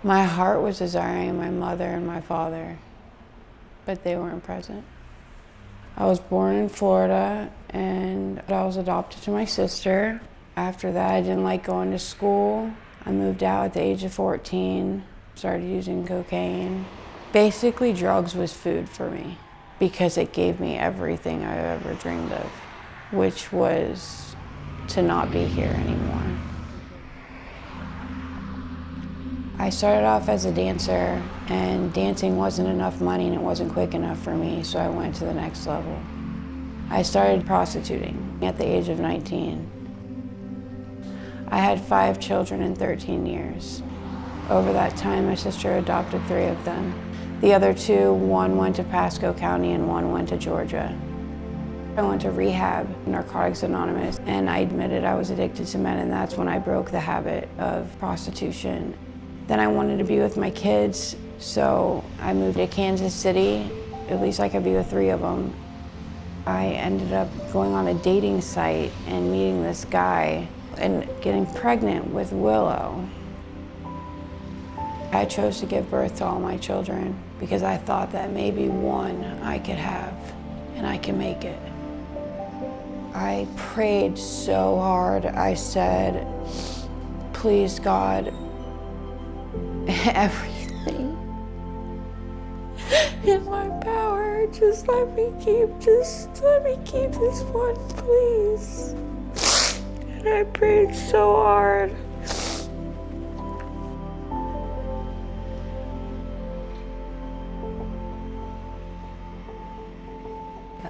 My heart was desiring my mother and my father, but they weren't present. I was born in Florida and I was adopted to my sister. After that, I didn't like going to school. I moved out at the age of 14, started using cocaine. Basically, drugs was food for me because it gave me everything I ever dreamed of, which was to not be here anymore. I started off as a dancer, and dancing wasn't enough money and it wasn't quick enough for me, so I went to the next level. I started prostituting at the age of 19. I had 5 children in 13 years. Over that time, my sister adopted 3 of them. The other 2, one went to Pasco County and one went to Georgia. I went to rehab, Narcotics Anonymous, and I admitted I was addicted to men, and that's when I broke the habit of prostitution. Then I wanted to be with my kids, so I moved to Kansas City. At least I could be with 3 of them. I ended up going on a dating site and meeting this guy and getting pregnant with Willow. I chose to give birth to all my children because I thought that maybe one I could have and I can make it. I prayed so hard. I said, please God, everything in my power, just let me keep this one, please. And I prayed so hard.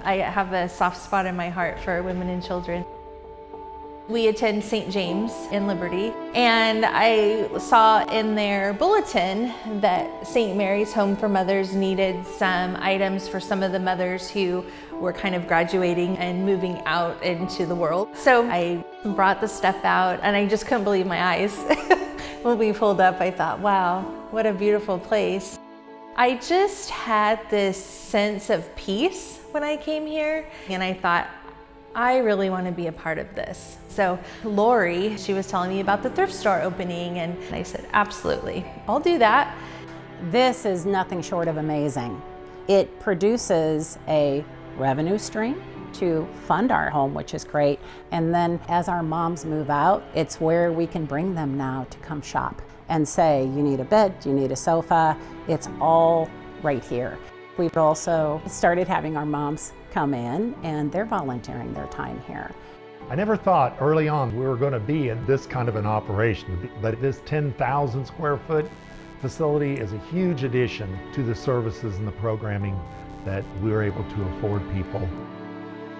I have a soft spot in my heart for women and children. We attend St. James in Liberty, and I saw in their bulletin that St. Mary's Home for Mothers needed some items for some of the mothers who were kind of graduating and moving out into the world. So I brought the stuff out, and I just couldn't believe my eyes. When we pulled up, I thought, wow, what a beautiful place. I just had this sense of peace when I came here, and I thought, I really want to be a part of this. So Lori, she was telling me about the thrift store opening, and I said, absolutely, I'll do that. This is nothing short of amazing. It produces a revenue stream to fund our home, which is great. And then as our moms move out, it's where we can bring them now to come shop and say, you need a bed, you need a sofa, it's all right here. We've also started having our moms come in, and they're volunteering their time here. I never thought early on we were going to be in this kind of an operation, but this 10,000 square foot facility is a huge addition to the services and the programming that we're able to afford people.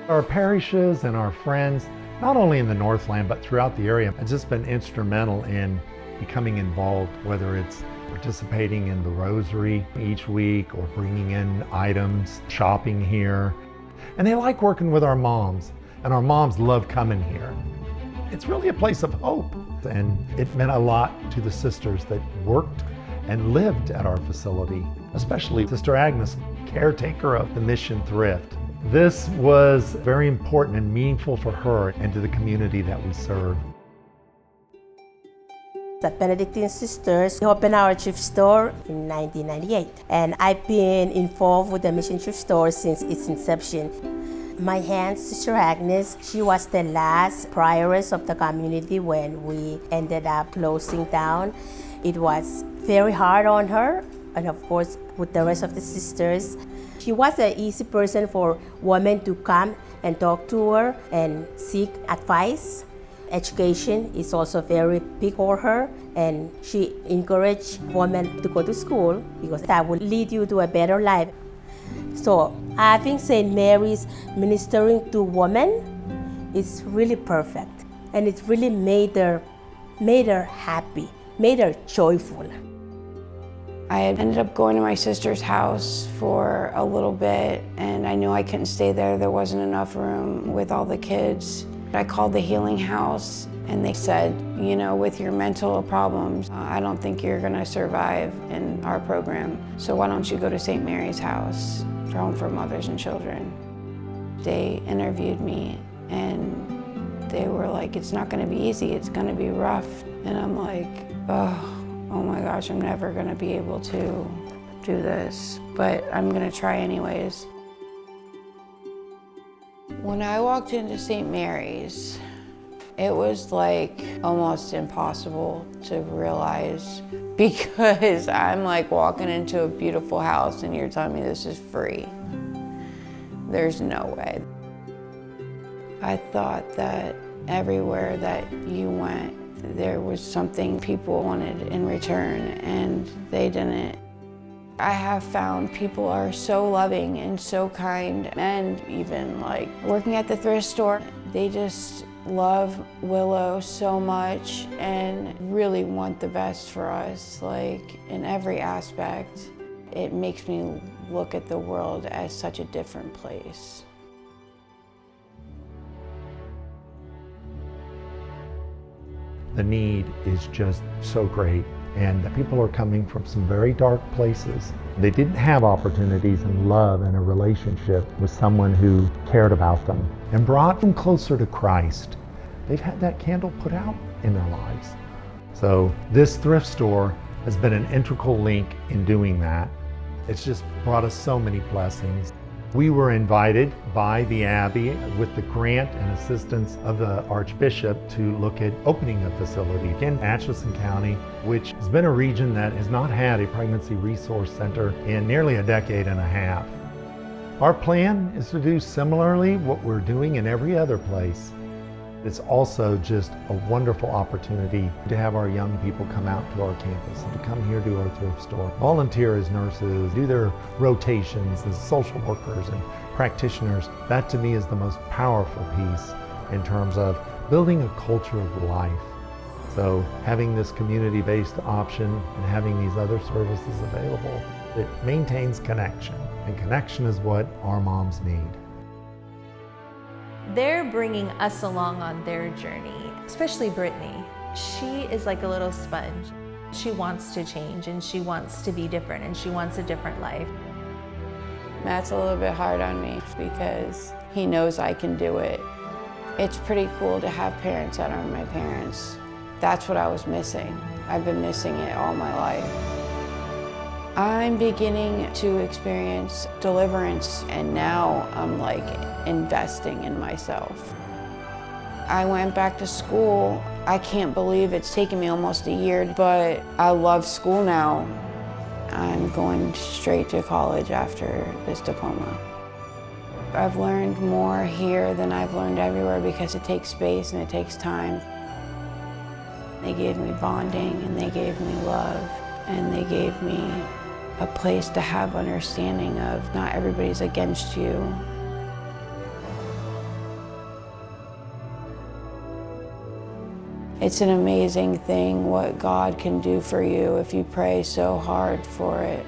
Our parishes and our friends, not only in the Northland but throughout the area, have just been instrumental in becoming involved, whether it's participating in the rosary each week or bringing in items, shopping here. And they like working with our moms, and our moms love coming here. It's really a place of hope, and it meant a lot to the sisters that worked and lived at our facility, especially Sister Agnes, caretaker of the Mission Thrift. This was very important and meaningful for her and to the community that we serve. The Benedictine Sisters opened our thrift store in 1998, and I've been involved with the Mission Thrift Store since its inception. My aunt, Sister Agnes, she was the last prioress of the community when we ended up closing down. It was very hard on her, and of course with the rest of the sisters. She was an easy person for women to come and talk to her and seek advice. Education is also very big for her, and she encouraged women to go to school because that would lead you to a better life. So having St. Mary's ministering to women is really perfect, and it really made her happy, made her joyful. I had ended up going to my sister's house for a little bit, and I knew I couldn't stay there. There wasn't enough room with all the kids. I called the healing house, and they said, you know, with your mental problems, I don't think you're gonna survive in our program. So why don't you go to St. Mary's house, for Home for Mothers and Children. They interviewed me, and they were like, it's not gonna be easy, it's gonna be rough. And I'm like, oh, oh my gosh, I'm never gonna be able to do this, but I'm gonna try anyways. When I walked into St. Mary's, it was like almost impossible to realize, because I'm like walking into a beautiful house and you're telling me this is free. There's no way. I thought that everywhere that you went, there was something people wanted in return, and they didn't. I have found people are so loving and so kind, and even like working at the thrift store, they just love Willow so much and really want the best for us, like in every aspect. It makes me look at the world as such a different place. The need is just so great, and people are coming from some very dark places. They didn't have opportunities and love and a relationship with someone who cared about them and brought them closer to Christ. They've had that candle put out in their lives. So this thrift store has been an integral link in doing that. It's just brought us so many blessings. We were invited by the Abbey with the grant and assistance of the Archbishop to look at opening a facility in Atchison County, which has been a region that has not had a pregnancy resource center in nearly a decade and a half. Our plan is to do similarly what we're doing in every other place. It's also just a wonderful opportunity to have our young people come out to our campus and to come here to our thrift store, volunteer as nurses, do their rotations as social workers and practitioners. That to me is the most powerful piece in terms of building a culture of life. So having this community-based option and having these other services available, it maintains connection, and connection is what our moms need. They're bringing us along on their journey, especially Brittany. She is like a little sponge. She wants to change, and she wants to be different, and she wants a different life. Matt's a little bit hard on me because he knows I can do it. It's pretty cool to have parents that aren't my parents. That's what I was missing. I've been missing it all my life. I'm beginning to experience deliverance, and now I'm like investing in myself. I went back to school. I can't believe it's taken me almost a year, but I love school now. I'm going straight to college after this diploma. I've learned more here than I've learned everywhere because it takes space and it takes time. They gave me bonding, and they gave me love, and they gave me a place to have understanding of not everybody's against you. It's an amazing thing what God can do for you if you pray so hard for it.